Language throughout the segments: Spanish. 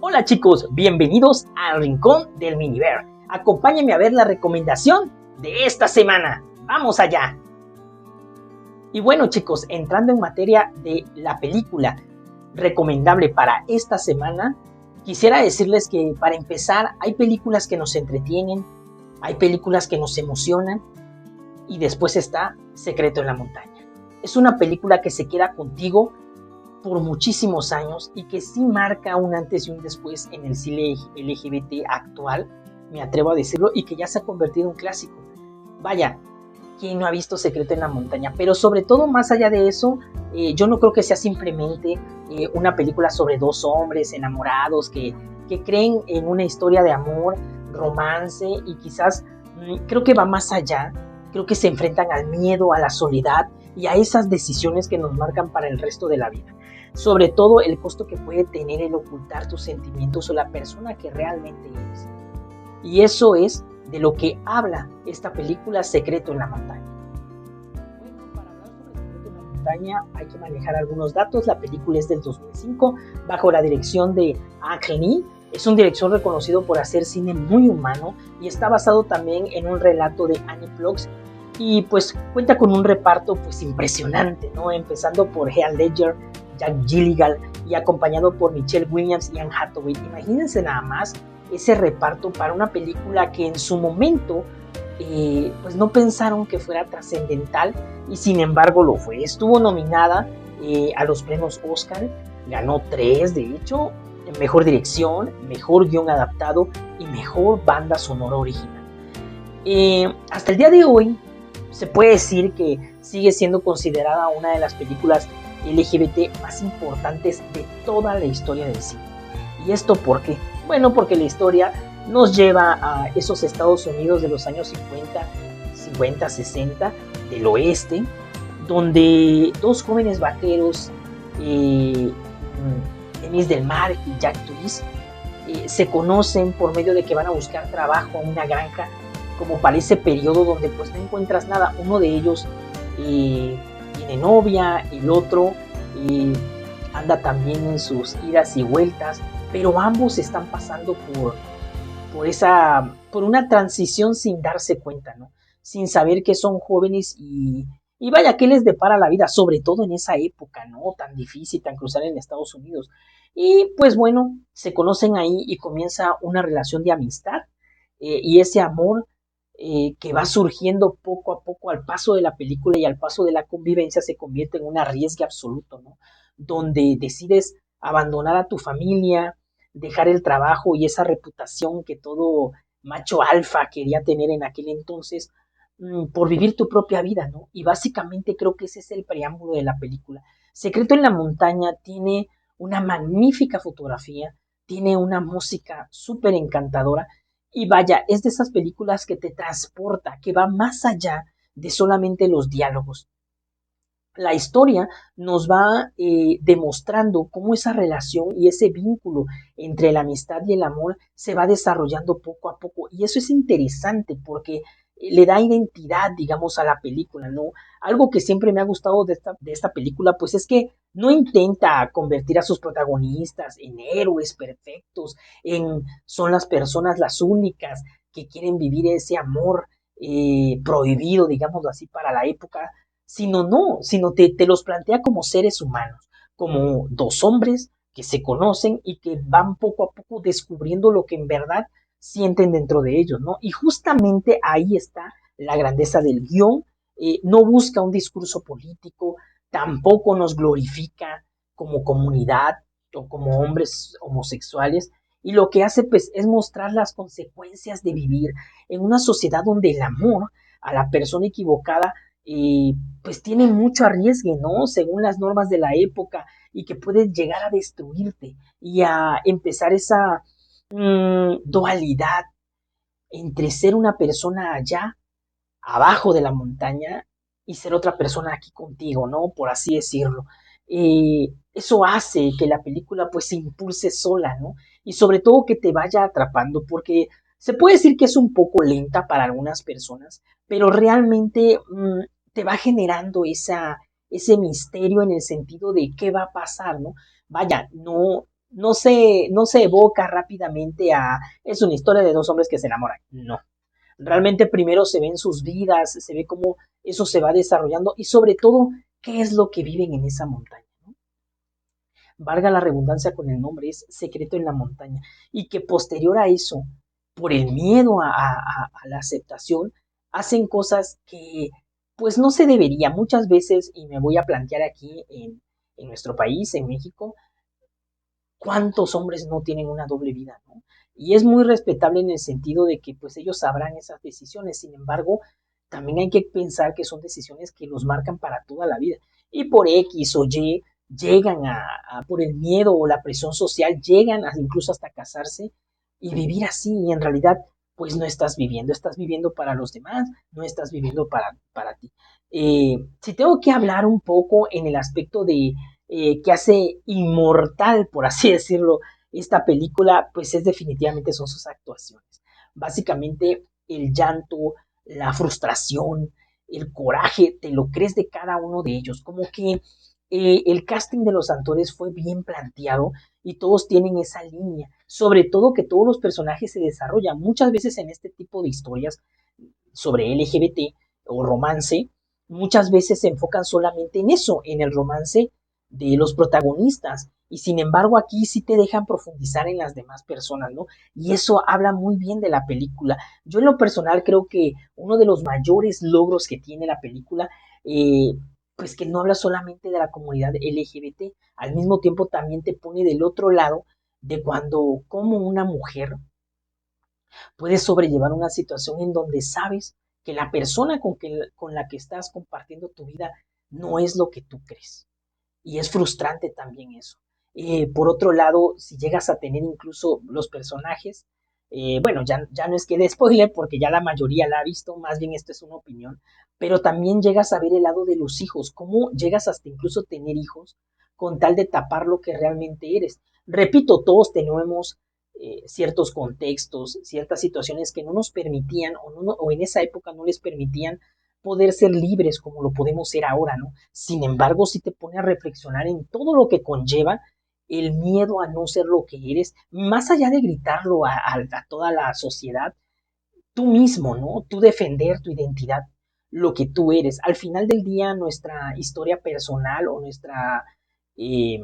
Hola chicos, bienvenidos al Rincón del Miniver. Acompáñenme a ver la recomendación de esta semana. ¡Vamos allá! Y bueno chicos, entrando en materia de la película recomendable para esta semana, quisiera decirles que para empezar hay películas que nos entretienen, hay películas que nos emocionan y después está Secreto en la Montaña. Es una película que se queda contigo por muchísimos años y que sí marca un antes y un después en el cine LGBT actual, me atrevo a decirlo, y que ya se ha convertido en un clásico. Vaya, ¿quién no ha visto Secreto en la Montaña? Pero sobre todo, más allá de eso, yo no creo que sea simplemente una película sobre dos hombres enamorados que creen en una historia de amor, romance y quizás creo que va más allá. Creo que se enfrentan al miedo, a la soledad y a esas decisiones que nos marcan para el resto de la vida. Sobre todo el costo que puede tener el ocultar tus sentimientos o la persona que realmente eres. Y eso es de lo que habla esta película Secreto en la Montaña. Bueno, para hablar sobre Secreto en la Montaña hay que manejar algunos datos. La película es del 2005 bajo la dirección de Ang Lee. Es un director reconocido por hacer cine muy humano y está basado también en un relato de Annie Proulx y pues cuenta con un reparto pues impresionante, ¿no? Empezando por Heath Ledger, Jack Gyllenhaal y acompañado por Michelle Williams y Anne Hathaway. Imagínense nada más ese reparto para una película que en su momento pues no pensaron que fuera trascendental y sin embargo lo fue. Estuvo nominada a los premios Oscar, ganó 3 de hecho, mejor dirección, mejor guión adaptado y mejor banda sonora original. Hasta el día de hoy se puede decir que sigue siendo considerada una de las películas LGBT más importantes de toda la historia del cine. ¿Y esto por qué? Bueno, porque la historia nos lleva a esos Estados Unidos de los años 50, 60, del oeste, donde dos jóvenes vaqueros, Dennis Del Mar y Jack Twist, se conocen por medio de que van a buscar trabajo a una granja, como para ese periodo donde pues no encuentras nada. Uno de ellos tiene novia, el otro anda también en sus idas y vueltas, pero ambos están pasando por una transición sin darse cuenta, ¿no? Sin saber que son jóvenes y vaya, ¿qué les depara la vida? Sobre todo en esa época, ¿no? Tan difícil, tan crucial en Estados Unidos. Y pues bueno, se conocen ahí y comienza una relación de amistad y ese amor que va surgiendo poco a poco al paso de la película y al paso de la convivencia se convierte en un arriesgue absoluto, ¿no? Donde decides abandonar a tu familia, dejar el trabajo y esa reputación que todo macho alfa quería tener en aquel entonces por vivir tu propia vida, ¿no? Y básicamente creo que ese es el preámbulo de la película. Secreto en la Montaña tiene una magnífica fotografía, tiene una música súper encantadora y vaya, es de esas películas que te transporta, que va más allá de solamente los diálogos. La historia nos va demostrando cómo esa relación y ese vínculo entre la amistad y el amor se va desarrollando poco a poco. Y eso es interesante porque le da identidad, digamos, a la película, ¿no? Algo que siempre me ha gustado de esta película, pues es que no intenta convertir a sus protagonistas en héroes perfectos, son las personas las únicas que quieren vivir ese amor prohibido, digámoslo así, para la época, sino te los plantea como seres humanos, como dos hombres que se conocen y que van poco a poco descubriendo lo que en verdad sienten dentro de ellos, ¿no? Y justamente ahí está la grandeza del guión. No busca un discurso político, tampoco nos glorifica como comunidad o como hombres homosexuales, y lo que hace pues es mostrar las consecuencias de vivir en una sociedad donde el amor a la persona equivocada pues tiene mucho arriesgue, ¿no? Según las normas de la época y que puede llegar a destruirte y a empezar esa dualidad entre ser una persona allá, abajo de la montaña, y ser otra persona aquí contigo, ¿no? Por así decirlo. Eso hace que la película pues se impulse sola, ¿no? Y sobre todo que te vaya atrapando, porque se puede decir que es un poco lenta para algunas personas, pero realmente te va generando ese misterio en el sentido de qué va a pasar, ¿no? Vaya, no se evoca rápidamente a es una historia de dos hombres que se enamoran. No. Realmente primero se ven sus vidas, se ve cómo eso se va desarrollando y sobre todo qué es lo que viven en esa montaña, ¿no? Valga la redundancia con el nombre, es Secreto en la Montaña. Y que posterior a eso, por el miedo a la aceptación, hacen cosas que pues no se debería. Muchas veces, y me voy a plantear aquí en nuestro país, en México, cuántos hombres no tienen una doble vida, ¿no? Y es muy respetable en el sentido de que pues ellos sabrán esas decisiones, sin embargo, también hay que pensar que son decisiones que los marcan para toda la vida. Y por X o Y llegan por el miedo o la presión social, llegan a, incluso hasta casarse y vivir así. Y en realidad, pues no estás viviendo para los demás, no estás viviendo para ti. Si tengo que hablar un poco en el aspecto de que hace inmortal, por así decirlo, esta película, pues es definitivamente son sus actuaciones. Básicamente el llanto, la frustración, el coraje, te lo crees de cada uno de ellos. Como que el casting de los actores fue bien planteado y todos tienen esa línea. Sobre todo que todos los personajes se desarrollan. Muchas veces en este tipo de historias sobre LGBT o romance, muchas veces se enfocan solamente en eso, en el romance de los protagonistas. Y sin embargo aquí sí te dejan profundizar en las demás personas, ¿no? Y eso habla muy bien de la película. Yo en lo personal creo que uno de los mayores logros que tiene la película, pues que no habla solamente de la comunidad LGBT, al mismo tiempo también te pone del otro lado de cuando como una mujer puedes sobrellevar una situación en donde sabes que la persona con la que estás compartiendo tu vida no es lo que tú crees. Y es frustrante también eso. Por otro lado, si llegas a tener incluso los personajes, bueno, ya no es que de spoiler porque ya la mayoría la ha visto, más bien esto es una opinión, pero también llegas a ver el lado de los hijos, cómo llegas hasta incluso tener hijos con tal de tapar lo que realmente eres. Repito, todos tenemos ciertos contextos, ciertas situaciones que no nos permitían o en esa época no les permitían poder ser libres como lo podemos ser ahora, ¿no? Sin embargo, si te pone a reflexionar en todo lo que conlleva el miedo a no ser lo que eres, más allá de gritarlo a toda la sociedad, tú mismo, ¿no? Tú defender tu identidad, lo que tú eres. Al final del día, nuestra historia personal o nuestra, eh,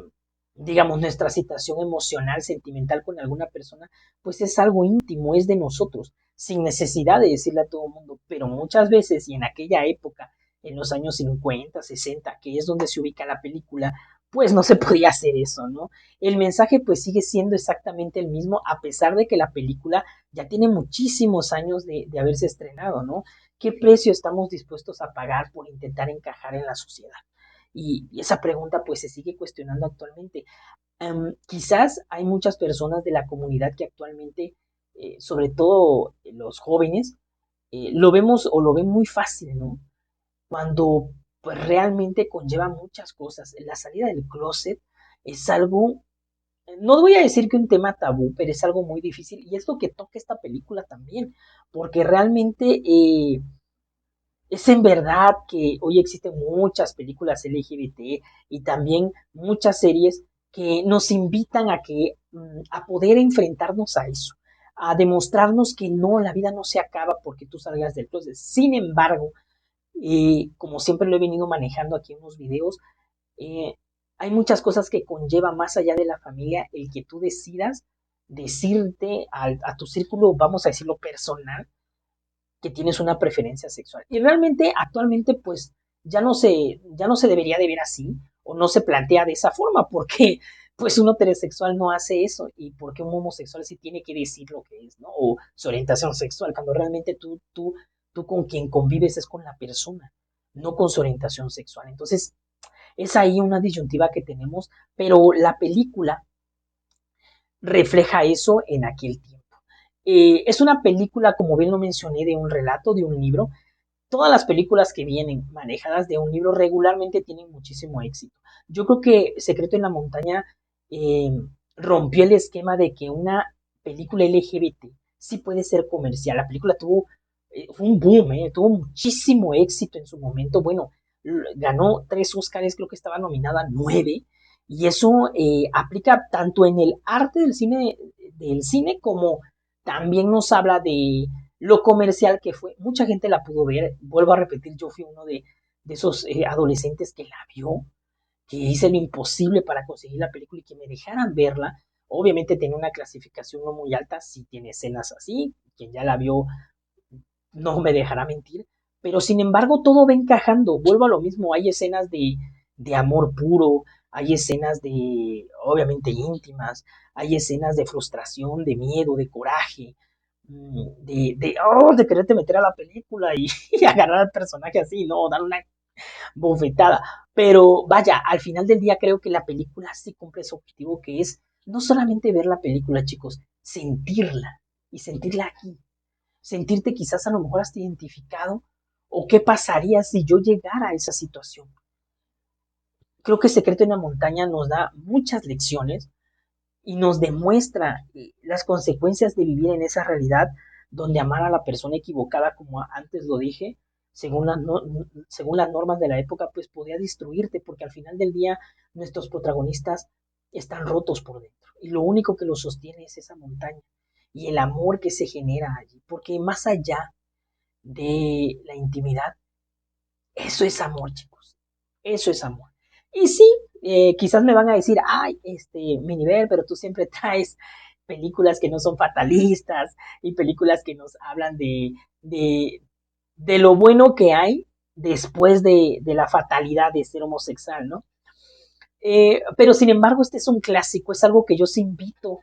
digamos, nuestra situación emocional, sentimental con alguna persona, pues es algo íntimo, es de nosotros, sin necesidad de decirle a todo el mundo. Pero muchas veces, y en aquella época, en los años 50, 60, que es donde se ubica la película, pues no se podía hacer eso, ¿no? El mensaje pues sigue siendo exactamente el mismo, a pesar de que la película ya tiene muchísimos años de haberse estrenado, ¿no? ¿Qué precio estamos dispuestos a pagar por intentar encajar en la sociedad? Y esa pregunta pues se sigue cuestionando actualmente. Quizás hay muchas personas de la comunidad que actualmente, sobre todo los jóvenes, lo vemos o lo ven muy fácil, ¿no? Cuando pues realmente conlleva muchas cosas. La salida del closet es algo, no voy a decir que un tema tabú, pero es algo muy difícil y es lo que toca esta película también, porque realmente es en verdad que hoy existen muchas películas LGBT y también muchas series que nos invitan a que a poder enfrentarnos a eso, a demostrarnos que no, la vida no se acaba porque tú salgas del closet. Sin embargo, como siempre lo he venido manejando aquí en los videos, eh, hay muchas cosas que conlleva más allá de la familia el que tú decidas decirte a tu círculo, vamos a decirlo personal, que tienes una preferencia sexual. Y realmente actualmente pues ya no se debería de ver así o no se plantea de esa forma porque pues un heterosexual no hace eso y porque un homosexual sí tiene que decir lo que es, ¿no? O su orientación sexual, cuando realmente tú con quien convives es con la persona, no con su orientación sexual. Entonces es ahí una disyuntiva que tenemos, pero la película refleja eso en aquel tiempo. Es una película, como bien lo mencioné, de un relato, de un libro. Todas las películas que vienen manejadas de un libro regularmente tienen muchísimo éxito. Yo creo que Secreto en la Montaña eh, rompió el esquema de que una película LGBT sí puede ser comercial. La película fue un boom, tuvo muchísimo éxito en su momento. Bueno, ganó 3 Óscares, creo que estaba nominada a 9. Y eso aplica tanto en el arte del cine como también nos habla de lo comercial que fue. Mucha gente la pudo ver. Vuelvo a repetir, yo fui uno de esos adolescentes que la vio, que hice lo imposible para conseguir la película y que me dejaran verla. Obviamente tiene una clasificación no muy alta, sí tiene escenas así, quien ya la vio no me dejará mentir, pero sin embargo todo va encajando, vuelvo a lo mismo, hay escenas de amor puro, hay escenas de, obviamente, íntimas, hay escenas de frustración, de miedo, de coraje, de quererte meter a la película y agarrar al personaje así, no, dar una bofetada. Pero vaya, al final del día creo que la película sí cumple su objetivo, que es no solamente ver la película, chicos, sentirla y sentirla aquí. Sentirte quizás a lo mejor hasta identificado o qué pasaría si yo llegara a esa situación. Creo que Secreto en la Montaña nos da muchas lecciones y nos demuestra las consecuencias de vivir en esa realidad donde amar a la persona equivocada, como antes lo dije, según según las normas de la época, pues podía destruirte, porque al final del día nuestros protagonistas están rotos por dentro y lo único que los sostiene es esa montaña y el amor que se genera allí, porque más allá de la intimidad, eso es amor, chicos. Eso es amor. Y sí, quizás me van a decir, ay, mi nivel, pero tú siempre traes películas que no son fatalistas y películas que nos hablan de lo bueno que hay después de la fatalidad de ser homosexual, ¿no? Pero sin embargo, este es un clásico, es algo que yo os invito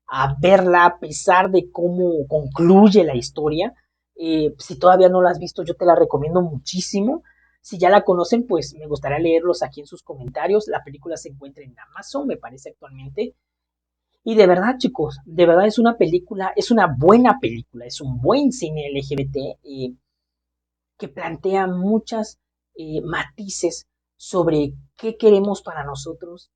a verla a pesar de cómo concluye la historia. Si todavía no la has visto, yo te la recomiendo muchísimo. Si ya la conocen, pues me gustaría leerlos aquí en sus comentarios. La película se encuentra en Amazon, me parece actualmente. Y de verdad, chicos, de verdad es una película, es una buena película, es un buen cine LGBT que plantea muchas matices sobre qué queremos para nosotros,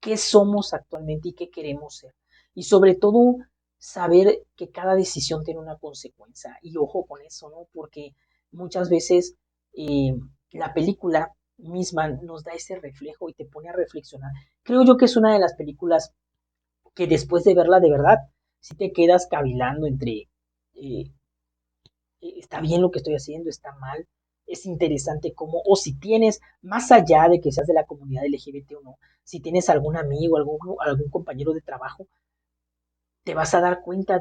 qué somos actualmente y qué queremos ser. Y sobre todo, saber que cada decisión tiene una consecuencia. Y ojo con eso, ¿no? Porque muchas veces la película misma nos da ese reflejo y te pone a reflexionar. Creo yo que es una de las películas que después de verla de verdad, si te quedas cavilando entre está bien lo que estoy haciendo, está mal, es interesante cómo, o si tienes, más allá de que seas de la comunidad LGBT o no, si tienes algún amigo, algún compañero de trabajo, te vas a dar cuenta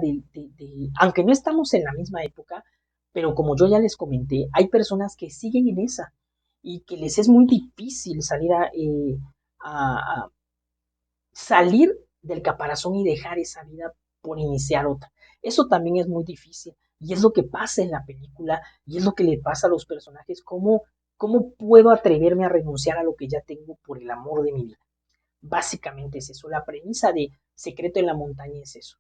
aunque no estamos en la misma época, pero como yo ya les comenté, hay personas que siguen en esa y que les es muy difícil salir a salir del caparazón y dejar esa vida por iniciar otra. Eso también es muy difícil y es lo que pasa en la película y es lo que le pasa a los personajes, cómo puedo atreverme a renunciar a lo que ya tengo por el amor de mi vida. Básicamente es eso, la premisa de Secreto en la Montaña es eso.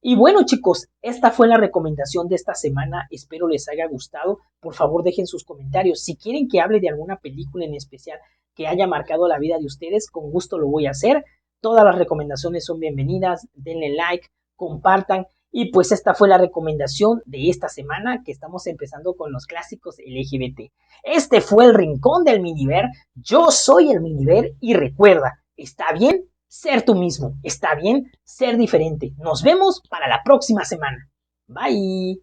Y bueno, chicos, esta fue la recomendación de esta semana. Espero les haya gustado. Por favor, dejen sus comentarios. Si quieren que hable de alguna película en especial que haya marcado la vida de ustedes, con gusto lo voy a hacer. Todas las recomendaciones son bienvenidas. Denle like, compartan. Y pues esta fue la recomendación de esta semana, que estamos empezando con los clásicos LGBT. Este fue el Rincón del Miniver. Yo soy el Miniver y recuerda, está bien ser tú mismo, está bien ser diferente. Nos vemos para la próxima semana. Bye.